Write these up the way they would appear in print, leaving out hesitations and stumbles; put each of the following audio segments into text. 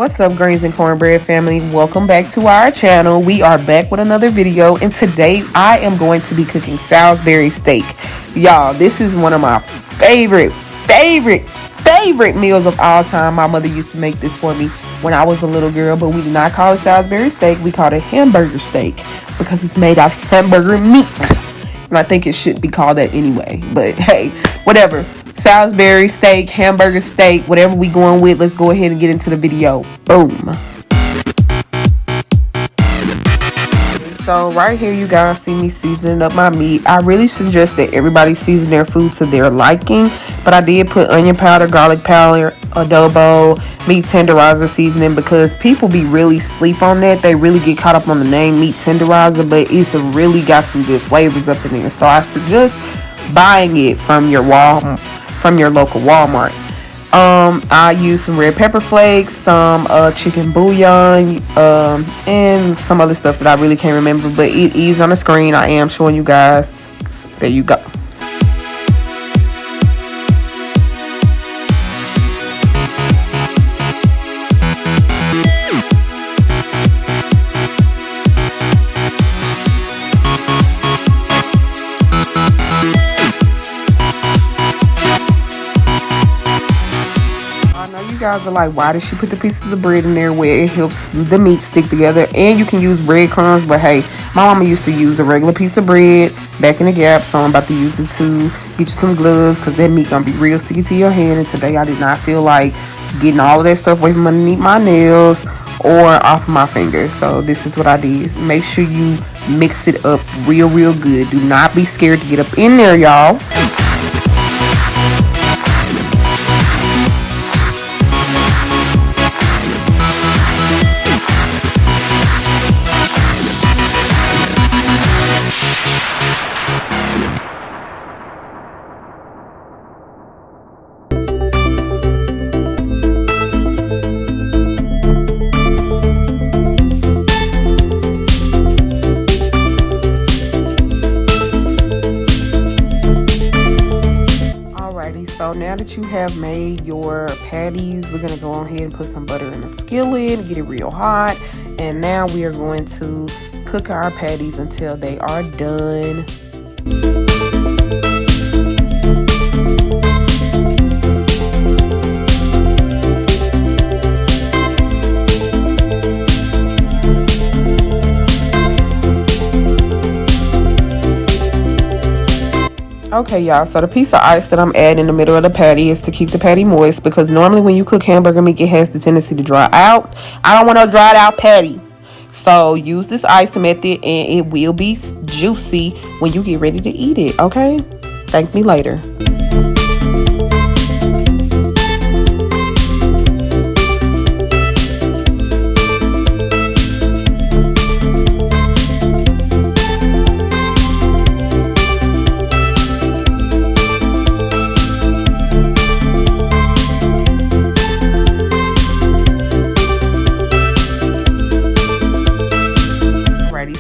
What's up, greens and cornbread family? Welcome back to our channel. We are back with another video, and today I am going to be cooking Salisbury steak. Y'all, this is one of my favorite meals of all time. My mother used to make this for me when I was a little girl, but we did not call it Salisbury steak. We called it hamburger steak because it's made out of hamburger meat, and I think it should be called that anyway, but hey, whatever. Salisbury steak, hamburger steak, whatever we going with, let's go ahead and get into the video. Boom. So right here, you guys see me seasoning up my meat. I really suggest that everybody season their food to their liking, but I did put onion powder, garlic powder, adobo, meat tenderizer seasoning, because people be really sleep on that. They really get caught up on the name meat tenderizer, but it's really got some good flavors up in there. So I suggest buying it from your local Walmart. I use some red pepper flakes, some chicken bouillon, and some other stuff that I really can't remember, but it is on the screen. I am showing you guys. There you go. You guys are like, why did she put the pieces of bread in there where it helps the meat stick together? And you can use breadcrumbs, but hey, my mama used to use a regular piece of bread back in the Gap, so I'm about to use it too. Get you some gloves, because that meat gonna be real sticky to your hand, and today I did not feel like getting all of that stuff away from underneath my nails or off of my fingers. So this is what I did. Make sure you mix it up real good. Do not be scared to get up in there, y'all. So now that you have made your patties, we're going to go on ahead and put some butter in the skillet, get it real hot. And now we are going to cook our patties until they are done. Okay, y'all, so the piece of ice that I'm adding in the middle of the patty is to keep the patty moist, because normally when you cook hamburger meat, it has the tendency to dry out. I don't want no dried out patty. So use this ice method and it will be juicy when you get ready to eat it, okay? Thank me later.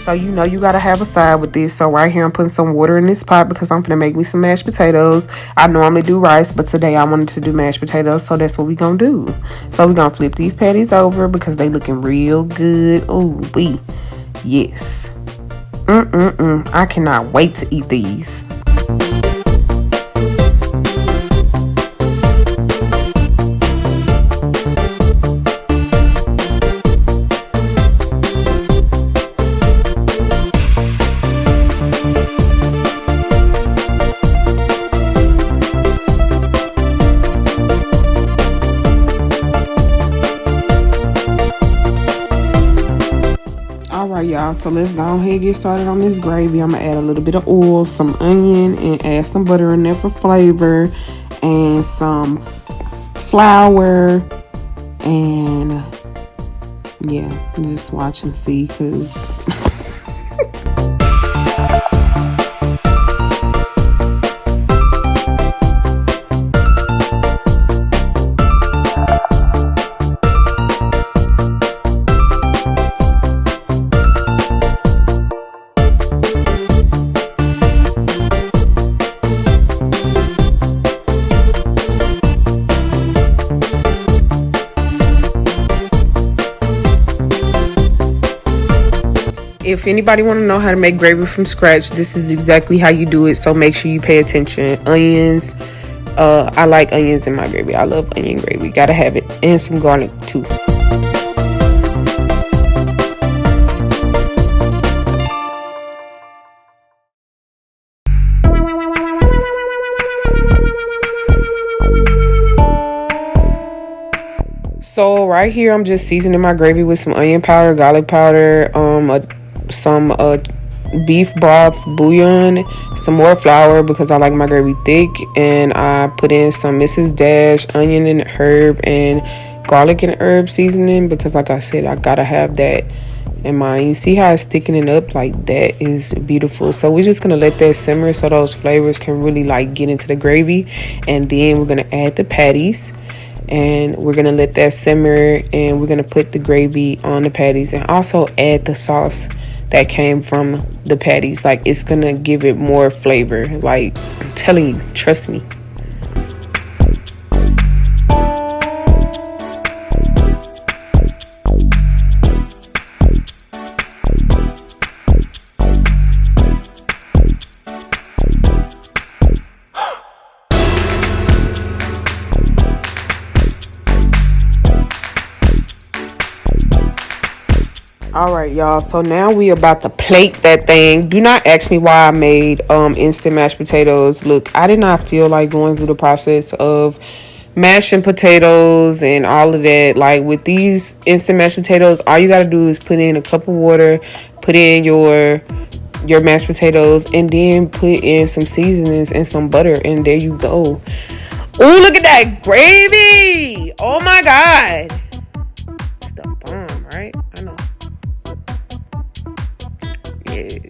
So you know you gotta have a side with this. So right here I'm putting some water in this pot because I'm gonna make me some mashed potatoes. I normally do rice, but today I wanted to do mashed potatoes, so that's what we gonna do. So we're gonna flip these patties over because they looking real good. Ooh wee, yes. I cannot wait to eat these. Alright, y'all, so let's go ahead and get started on this gravy. I'm gonna add a little bit of oil, some onion, and add some butter in there for flavor, and some flour, and yeah, just watch and see, because if anybody want to know how to make gravy from scratch, this is exactly how you do it. So make sure you pay attention. Onions. I like onions in my gravy. I love onion gravy. Gotta have it. And some garlic too. So right here, I'm just seasoning my gravy with some onion powder, garlic powder, some beef broth bouillon, some more flour because I like my gravy thick, and I put in some Mrs. Dash onion and herb and garlic and herb seasoning because, like I said, I gotta have that in mind. You see how it's thickening up? Like, that is beautiful. So we're just gonna let that simmer so those flavors can really like get into the gravy, and then we're gonna add the patties. And we're going to let that simmer, and we're going to put the gravy on the patties and also add the sauce that came from the patties. Like, it's going to give it more flavor. Like, I'm telling you, trust me. All right, y'all, so now we about to plate that thing. Do not ask me why I made instant mashed potatoes. Look, I did not feel like going through the process of mashing potatoes and all of that. Like, with these instant mashed potatoes, all you gotta do is put in a cup of water, put in your mashed potatoes, and then put in some seasonings and some butter, and there you go. Oh, look at that gravy! Oh my god, it's the bomb, right? I know. Yes.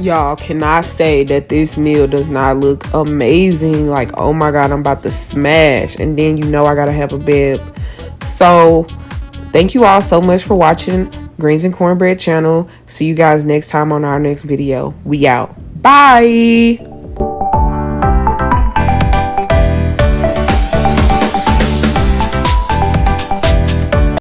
Y'all cannot say that this meal does not look amazing. Like, oh my god, I'm about to smash. And then you know I gotta have a bib. So thank you all so much for watching Greens and Cornbread channel. See you guys next time on our next video. We out. Bye.